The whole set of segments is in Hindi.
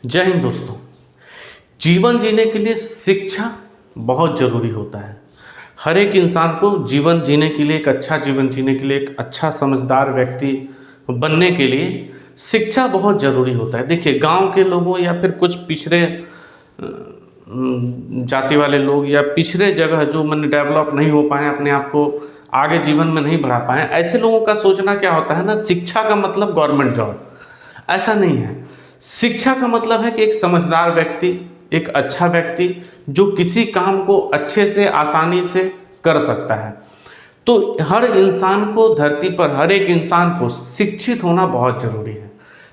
जय हिंद दोस्तों। जीवन जीने के लिए शिक्षा बहुत ज़रूरी होता है। हर एक इंसान को जीवन जीने के लिए, एक अच्छा जीवन जीने के लिए, एक अच्छा समझदार व्यक्ति बनने के लिए शिक्षा बहुत ज़रूरी होता है। देखिए, गांव के लोगों या फिर कुछ पिछड़े जाति वाले लोग या पिछड़े जगह जो मन डेवलप नहीं हो पाए, अपने आप को आगे जीवन में नहीं बढ़ा पाए, ऐसे लोगों का सोचना क्या होता है ना, शिक्षा का मतलब गवर्नमेंट जॉब। ऐसा नहीं है। शिक्षा का मतलब है कि एक समझदार व्यक्ति, एक अच्छा व्यक्ति जो किसी काम को अच्छे से, आसानी से कर सकता है। तो हर इंसान को, धरती पर हर एक इंसान को शिक्षित होना बहुत ज़रूरी है।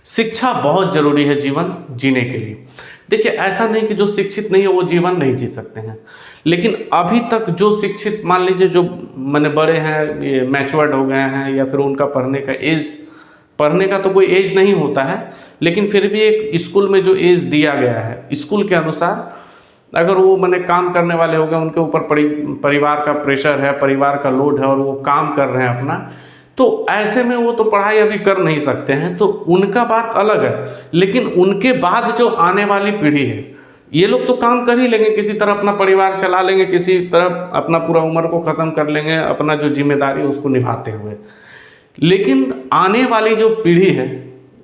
शिक्षा बहुत ज़रूरी है जीवन जीने के लिए। देखिए, ऐसा नहीं कि जो शिक्षित नहीं है वो जीवन नहीं जी सकते हैं, लेकिन अभी तक जो शिक्षित, मान लीजिए जो मैंने बड़े हैं, ये मैच्योर्ड हो गए हैं, या फिर उनका पढ़ने का तो कोई एज नहीं होता है, लेकिन फिर भी एक स्कूल में जो एज दिया गया है, स्कूल के अनुसार अगर वो मैंने काम करने वाले हो गए, उनके ऊपर परिवार का प्रेशर है, परिवार का लोड है और वो काम कर रहे हैं अपना, तो ऐसे में वो तो पढ़ाई अभी कर नहीं सकते हैं, तो उनका बात अलग है। लेकिन उनके बाद जो आने वाली पीढ़ी है, ये लोग तो काम कर ही लेंगे, किसी तरह अपना परिवार चला लेंगे, किसी तरह अपना पूरा उम्र को ख़त्म कर लेंगे, अपना जो जिम्मेदारी है उसको निभाते हुए। लेकिन आने वाली जो पीढ़ी है,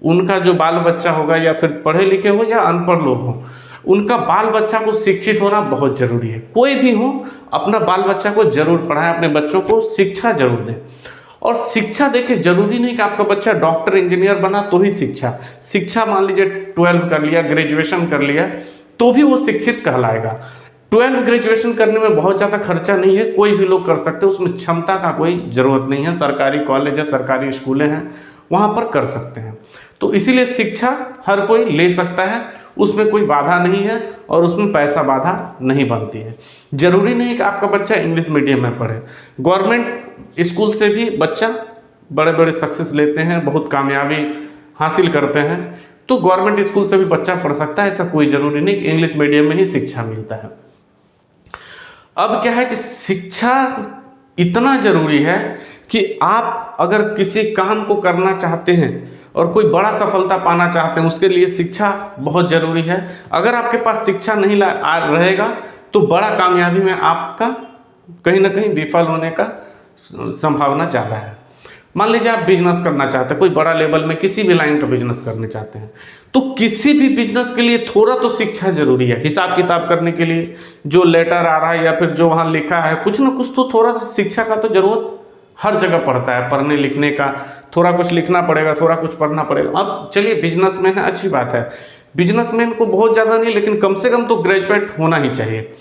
उनका जो बाल बच्चा होगा, या फिर पढ़े लिखे हो या अनपढ़ लोग हों, उनका बाल बच्चा को शिक्षित होना बहुत ज़रूरी है। कोई भी हो, अपना बाल बच्चा को जरूर पढ़ाएं, अपने बच्चों को शिक्षा जरूर दें। और शिक्षा, देखिए, जरूरी नहीं कि आपका बच्चा डॉक्टर इंजीनियर बना तो ही शिक्षा मान लीजिए 12 कर लिया, ग्रेजुएशन कर लिया, तो भी वो शिक्षित कहलाएगा। 12 ग्रेजुएशन करने में बहुत ज़्यादा खर्चा नहीं है, कोई भी लोग कर सकते हैं, उसमें क्षमता का कोई ज़रूरत नहीं है। सरकारी कॉलेज है, सरकारी स्कूलें हैं, वहाँ पर कर सकते हैं। तो इसीलिए शिक्षा हर कोई ले सकता है, उसमें कोई बाधा नहीं है और उसमें पैसा बाधा नहीं बनती है। जरूरी नहीं कि आपका बच्चा इंग्लिश मीडियम में पढ़े। गवर्नमेंट स्कूल से भी बच्चा बड़े बड़े सक्सेस लेते हैं, बहुत कामयाबी हासिल करते हैं, तो गवर्नमेंट स्कूल से भी बच्चा पढ़ सकता है। ऐसा कोई ज़रूरी नहीं कि इंग्लिश मीडियम में ही शिक्षा मिलता है। अब क्या है कि शिक्षा इतना ज़रूरी है कि आप अगर किसी काम को करना चाहते हैं और कोई बड़ा सफलता पाना चाहते हैं, उसके लिए शिक्षा बहुत ज़रूरी है। अगर आपके पास शिक्षा नहीं रहेगा तो बड़ा कामयाबी में आपका कहीं ना कहीं विफल होने का संभावना ज़्यादा है। मान लीजिए आप बिजनेस करना चाहते हैं, कोई बड़ा लेवल में किसी भी लाइन का बिजनेस करना चाहते हैं, तो किसी भी बिजनेस के लिए थोड़ा तो शिक्षा जरूरी है। हिसाब किताब करने के लिए जो लेटर आ रहा है या फिर जो वहाँ लिखा है, कुछ ना कुछ तो थोड़ा सा शिक्षा का तो जरूरत हर जगह पड़ता है। पढ़ने लिखने का थोड़ा कुछ लिखना पड़ेगा, थोड़ा कुछ पढ़ना पड़ेगा। अब चलिए, बिजनेसमैन है, अच्छी बात है, बिजनेसमैन को बहुत ज़्यादा नहीं, लेकिन कम से कम तो ग्रेजुएट होना ही चाहिए।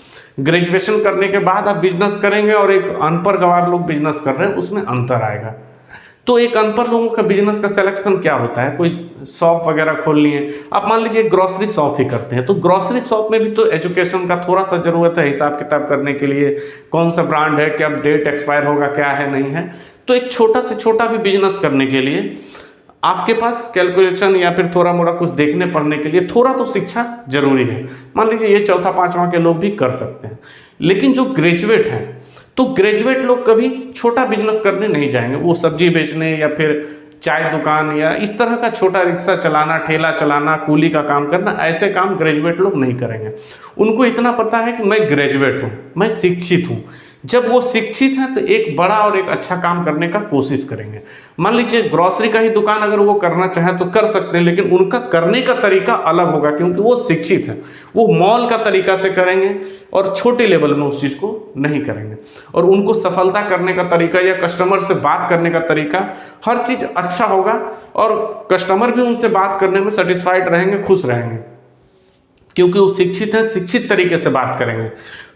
ग्रेजुएशन करने के बाद आप बिजनेस करेंगे और एक अनपढ़ गंवार लोग बिजनेस कर रहे हैं, उसमें अंतर आएगा। तो एक अनपढ़ लोगों का बिजनेस का सिलेक्शन क्या होता है, कोई शॉप वगैरह खोल लिए, आप मान लीजिए ग्रोसरी शॉप ही करते हैं, तो ग्रोसरी शॉप में भी तो एजुकेशन का थोड़ा सा ज़रूरत है, हिसाब किताब करने के लिए, कौन सा ब्रांड है, क्या डेट एक्सपायर होगा, क्या है नहीं है। तो एक छोटा से छोटा भी बिजनेस करने के लिए आपके पास कैलकुलेशन या फिर थोड़ा मोड़ा कुछ देखने पढ़ने के लिए थोड़ा तो शिक्षा जरूरी है। मान लीजिए ये चौथा पाँचवा के लोग भी कर सकते हैं, लेकिन जो ग्रेजुएट हैं, तो ग्रेजुएट लोग कभी छोटा बिजनेस करने नहीं जाएंगे। वो सब्जी बेचने या फिर चाय दुकान या इस तरह का छोटा रिक्शा चलाना, ठेला चलाना, कूली का काम करना, ऐसे काम ग्रेजुएट लोग नहीं करेंगे। उनको इतना पता है कि मैं ग्रेजुएट हूँ, मैं शिक्षित हूँ। जब वो शिक्षित हैं तो एक बड़ा और एक अच्छा काम करने का कोशिश करेंगे। मान लीजिए ग्रोसरी का ही दुकान अगर वो करना चाहें तो कर सकते हैं, लेकिन उनका करने का तरीका अलग होगा, क्योंकि वो शिक्षित है। वो मॉल का तरीका से करेंगे और छोटे लेवल में उस चीज़ को नहीं करेंगे। और उनको सफलता करने का तरीका या कस्टमर से बात करने का तरीका, हर चीज़ अच्छा होगा और कस्टमर भी उनसे बात करने में सेटिस्फाइड रहेंगे, खुश रहेंगे, क्योंकि वो शिक्षित है, शिक्षित तरीके से बात करेंगे।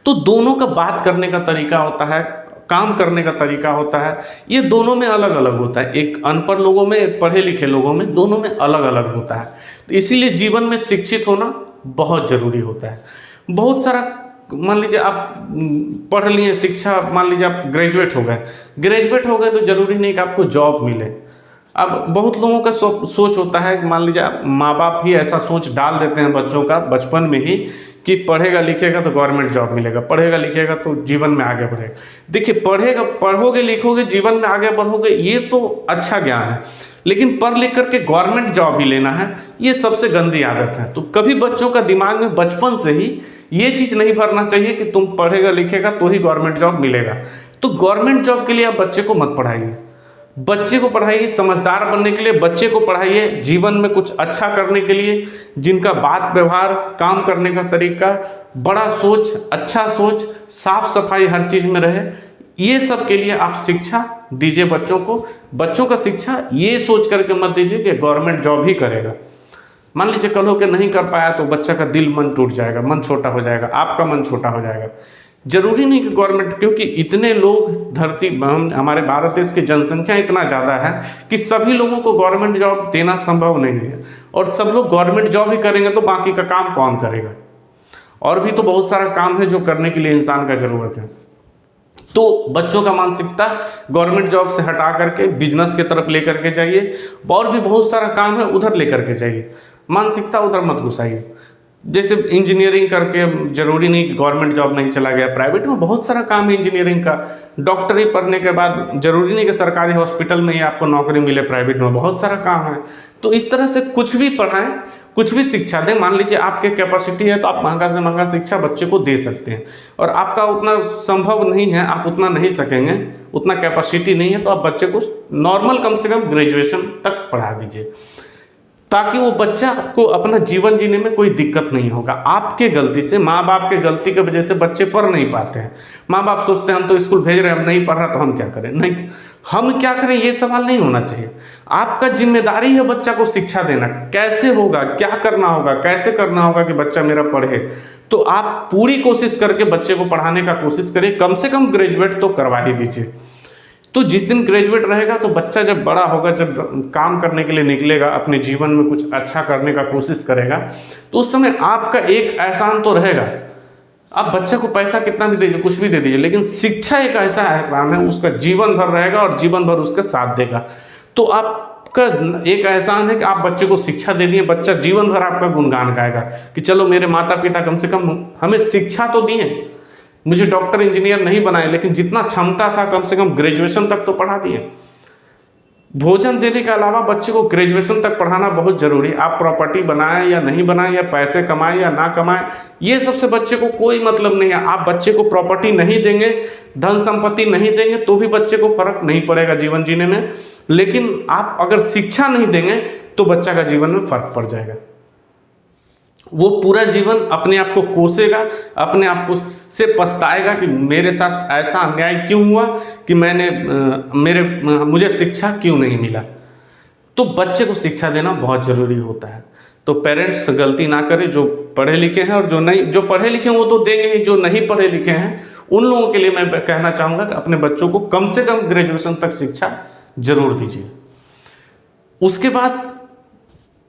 तो दोनों का बात करने का तरीका होता है, काम करने का तरीका होता है, ये दोनों में अलग अलग होता है। एक अनपढ़ लोगों में, एक पढ़े लिखे लोगों में, दोनों में अलग अलग होता है। तो इसीलिए जीवन में शिक्षित होना बहुत ज़रूरी होता है। बहुत सारा, मान लीजिए आप पढ़ लिए, शिक्षा, मान लीजिए आप ग्रेजुएट हो गए तो ज़रूरी नहीं कि आपको जॉब मिले। अब बहुत लोगों का सोच होता है, मान लीजिए माँ बाप ही ऐसा सोच डाल देते हैं बच्चों का बचपन में ही कि पढ़ेगा लिखेगा तो गवर्नमेंट जॉब मिलेगा, पढ़ेगा लिखेगा तो जीवन में आगे बढ़ेगा। देखिए, पढ़ोगे लिखोगे जीवन में आगे बढ़ोगे, ये तो अच्छा ज्ञान है, लेकिन पढ़ लिख करके गवर्नमेंट जॉब ही लेना है, ये सबसे गंदी आदत है। तो कभी बच्चों का दिमाग में बचपन से ही ये चीज़ नहीं भरना चाहिए कि तुम पढ़ेगा लिखेगा तो ही गवर्नमेंट जॉब मिलेगा। तो गवर्नमेंट जॉब के लिए आप बच्चे को मत पढ़ाइए, बच्चे को पढ़ाइए समझदार बनने के लिए, बच्चे को पढ़ाइए जीवन में कुछ अच्छा करने के लिए, जिनका बात व्यवहार काम करने का तरीका, बड़ा सोच, अच्छा सोच, साफ सफाई हर चीज़ में रहे, ये सब के लिए आप शिक्षा दीजिए बच्चों को। बच्चों का शिक्षा ये सोच करके मत दीजिए कि गवर्नमेंट जॉब ही करेगा। मान लीजिए कल होकर नहीं कर पाया तो बच्चा का दिल मन टूट जाएगा, मन छोटा हो जाएगा, आपका मन छोटा हो जाएगा। जरूरी नहीं कि गवर्नमेंट, क्योंकि इतने लोग धरती हमारे भारत देश की जनसंख्या इतना ज़्यादा है कि सभी लोगों को गवर्नमेंट जॉब देना संभव नहीं है, और सब लोग गवर्नमेंट जॉब ही करेंगे तो बाकी का काम कौन करेगा। और भी तो बहुत सारा काम है जो करने के लिए इंसान का ज़रूरत है। तो बच्चों का मानसिकता गवर्नमेंट जॉब से हटा करके बिजनेस की तरफ लेकर के जाइए, और भी बहुत सारा काम है उधर लेकर के जाइए, मानसिकता उधर मत घुसाइए। जैसे इंजीनियरिंग करके जरूरी नहीं कि गवर्नमेंट जॉब नहीं चला गया, प्राइवेट में बहुत सारा काम है इंजीनियरिंग का। डॉक्टरी पढ़ने के बाद जरूरी नहीं कि सरकारी हॉस्पिटल में ही आपको नौकरी मिले, प्राइवेट में बहुत सारा काम है। तो इस तरह से कुछ भी पढ़ाएं, कुछ भी शिक्षा दें। मान लीजिए आपके कैपेसिटी है तो आप महंगा से महंगा शिक्षा बच्चे को दे सकते हैं, और आपका उतना संभव नहीं है, आप उतना नहीं सकेंगे, उतना कैपेसिटी नहीं है, तो आप बच्चे को नॉर्मल कम से कम ग्रेजुएशन तक पढ़ा दीजिए, ताकि वो बच्चा को अपना जीवन जीने में कोई दिक्कत नहीं होगा। आपके गलती से, माँ बाप के गलती की वजह से बच्चे पढ़ नहीं पाते हैं। माँ बाप सोचते हैं हम तो स्कूल भेज रहे हैं, हम नहीं पढ़ रहा तो हम क्या करें। नहीं, हम क्या करें ये सवाल नहीं होना चाहिए। आपका जिम्मेदारी है बच्चा को शिक्षा देना। कैसे होगा, क्या करना होगा, कैसे करना होगा कि बच्चा मेरा पढ़े, तो आप पूरी कोशिश करके बच्चे को पढ़ाने का कोशिश करिए। कम से कम ग्रेजुएट तो करवा ही दीजिए। तो जिस दिन ग्रेजुएट रहेगा तो बच्चा जब बड़ा होगा, जब काम करने के लिए निकलेगा, अपने जीवन में कुछ अच्छा करने का कोशिश करेगा, तो उस समय आपका एक एहसान तो रहेगा। आप बच्चे को पैसा कितना भी दीजिए, कुछ भी दे दीजिए, लेकिन शिक्षा एक ऐसा एहसान है, उसका जीवन भर रहेगा और जीवन भर उसका साथ देगा। तो आपका एक एहसान है कि आप बच्चे को शिक्षा दे दिए, बच्चा जीवन भर आपका गुणगान गाएगा कि चलो मेरे माता पिता कम से कम हमें शिक्षा तो दिए, मुझे डॉक्टर इंजीनियर नहीं बनाए, लेकिन जितना क्षमता था कम से कम ग्रेजुएशन तक तो पढ़ा दिए। भोजन देने के अलावा बच्चे को ग्रेजुएशन तक पढ़ाना बहुत जरूरी है। आप प्रॉपर्टी बनाएं या नहीं बनाएं, या पैसे कमाएं या ना कमाएं, ये सबसे बच्चे को कोई मतलब नहीं है। आप बच्चे को प्रॉपर्टी नहीं देंगे, धन संपत्ति नहीं देंगे, तो भी बच्चे को फर्क नहीं पड़ेगा जीवन जीने में। लेकिन आप अगर शिक्षा नहीं देंगे तो बच्चा का जीवन में फर्क पड़ जाएगा। वो पूरा जीवन अपने आप को कोसेगा, अपने आप को से पछताएगा कि मेरे साथ ऐसा अन्याय क्यों हुआ, कि मुझे शिक्षा क्यों नहीं मिला। तो बच्चे को शिक्षा देना बहुत ज़रूरी होता है। तो पेरेंट्स गलती ना करें, जो पढ़े लिखे हैं, और जो पढ़े लिखे हैं वो तो देंगे ही, जो नहीं पढ़े लिखे हैं उन लोगों के लिए मैं कहना चाहूँगा कि अपने बच्चों को कम से कम ग्रेजुएशन तक शिक्षा जरूर दीजिए। उसके बाद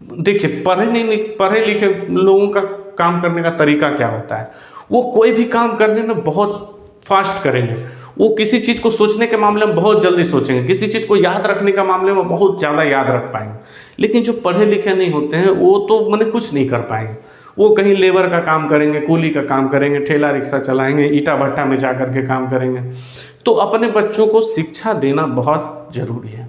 देखिए, पढ़े लिखे लोगों का काम करने का तरीका क्या होता है। वो कोई भी काम करने में बहुत फास्ट करेंगे, वो किसी चीज़ को सोचने के मामले में बहुत जल्दी सोचेंगे, किसी चीज़ को याद रखने का मामले में बहुत ज़्यादा याद रख पाएंगे। लेकिन जो पढ़े लिखे नहीं होते हैं वो तो मैंने कुछ नहीं कर पाएंगे। वो कहीं लेबर का काम करेंगे, कूली का काम करेंगे, ठेला रिक्शा चलाएंगे, ईटा भट्टा में जा कर के काम करेंगे। तो अपने बच्चों को शिक्षा देना बहुत ज़रूरी है।